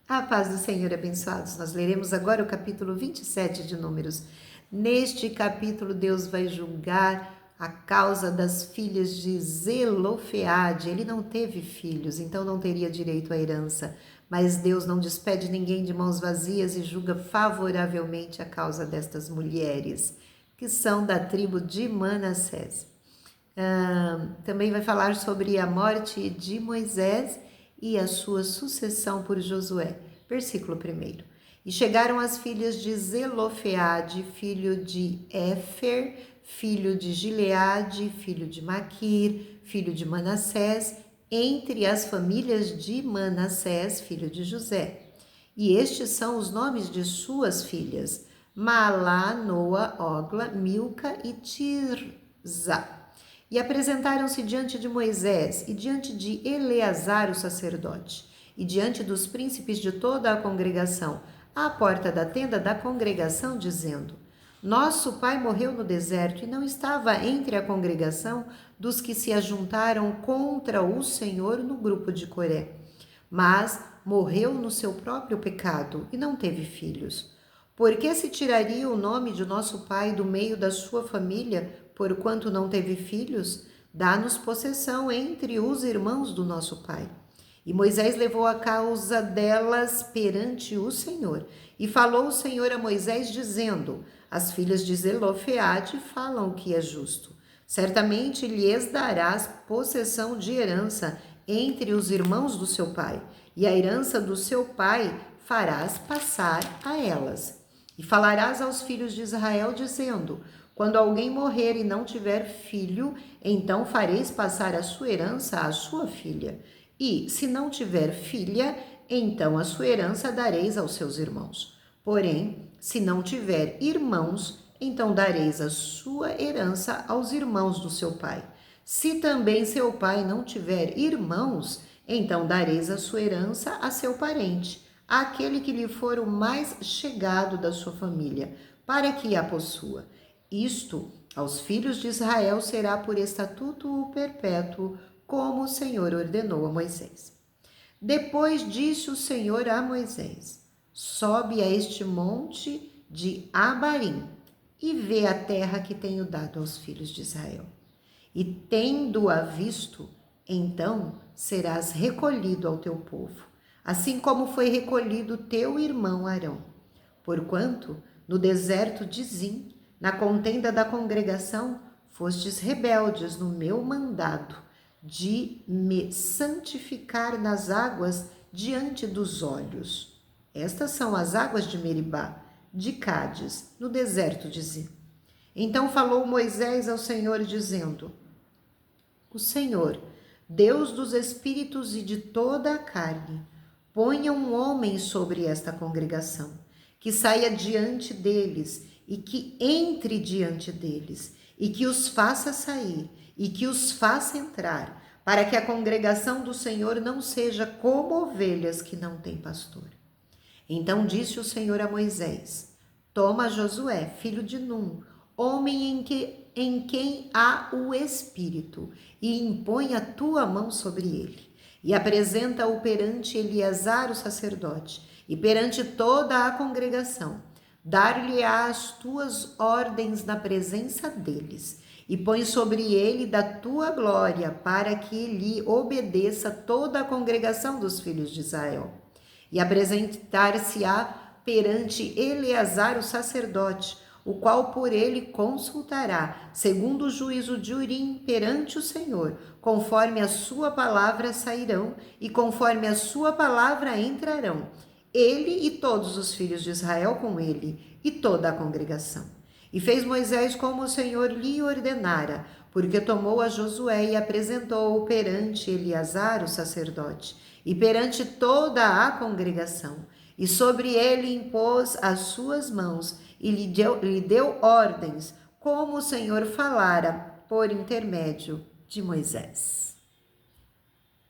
A paz do Senhor, abençoados. Nós leremos agora o capítulo 27 de Números. Neste capítulo, Deus vai julgar a causa das filhas de Zelofeade. Ele não teve filhos, então não teria direito à herança. Mas Deus não despede ninguém de mãos vazias e julga favoravelmente a causa destas mulheres, que são da tribo de Manassés. Também vai falar sobre a morte de Moisés e a sua sucessão por Josué. Versículo 1. E chegaram as filhas de Zelofeade, filho de Éfer, filho de Gileade, filho de Maquir, filho de Manassés, entre as famílias de Manassés, filho de José. E estes são os nomes de suas filhas: Malá, Noa, Ogla, Milca e Tirza. E apresentaram-se diante de Moisés e diante de Eleazar, o sacerdote, e diante dos príncipes de toda a congregação, à porta da tenda da congregação, dizendo: Nosso pai morreu no deserto e não estava entre a congregação dos que se ajuntaram contra o Senhor no grupo de Coré, mas morreu no seu próprio pecado e não teve filhos. Por que se tiraria o nome de nosso pai do meio da sua família, porquanto não teve filhos? Dá-nos possessão entre os irmãos do nosso pai. E Moisés levou a causa delas perante o Senhor. E falou o Senhor a Moisés, dizendo: As filhas de Zelofeade falam o que é justo. Certamente lhes darás possessão de herança entre os irmãos do seu pai, e a herança do seu pai farás passar a elas. E falarás aos filhos de Israel, dizendo: Quando alguém morrer e não tiver filho, então fareis passar a sua herança à sua filha. E, se não tiver filha, então a sua herança dareis aos seus irmãos. Porém, se não tiver irmãos, então dareis a sua herança aos irmãos do seu pai. Se também seu pai não tiver irmãos, então dareis a sua herança a seu parente, àquele que lhe for o mais chegado da sua família, para que a possua. Isto aos filhos de Israel será por estatuto perpétuo, como o Senhor ordenou a Moisés. Depois disse o Senhor a Moisés: Sobe a este monte de Abarim e vê a terra que tenho dado aos filhos de Israel. E tendo-a visto, então serás recolhido ao teu povo, assim como foi recolhido teu irmão Arão. Porquanto, no deserto de Zim, na contenda da congregação, fostes rebeldes no meu mandado de me santificar nas águas diante dos olhos. Estas são as águas de Meribá, de Cádiz, no deserto de Zim. Então falou Moisés ao Senhor, dizendo: O Senhor, Deus dos espíritos e de toda a carne, ponha um homem sobre esta congregação, que saia diante deles e que entre diante deles, e que os faça sair e que os faça entrar, para que a congregação do Senhor não seja como ovelhas que não têm pastor. Então disse o Senhor a Moisés: Toma Josué, filho de Num, homem em quem há o Espírito, e impõe a tua mão sobre ele, e apresenta-o perante Eleazar, o sacerdote, e perante toda a congregação. Dar-lhe-á as tuas ordens na presença deles, e põe sobre ele da tua glória, para que lhe obedeça toda a congregação dos filhos de Israel. E apresentar-se-á perante Eleazar, o sacerdote, o qual por ele consultará, segundo o juízo de Urim, perante o Senhor, conforme a sua palavra sairão, e conforme a sua palavra entrarão, ele e todos os filhos de Israel com ele, e toda a congregação. E fez Moisés como o Senhor lhe ordenara, porque tomou a Josué e apresentou-o perante Eleazar, o sacerdote, e perante toda a congregação. E sobre ele impôs as suas mãos, e lhe deu ordens, como o Senhor falara por intermédio de Moisés.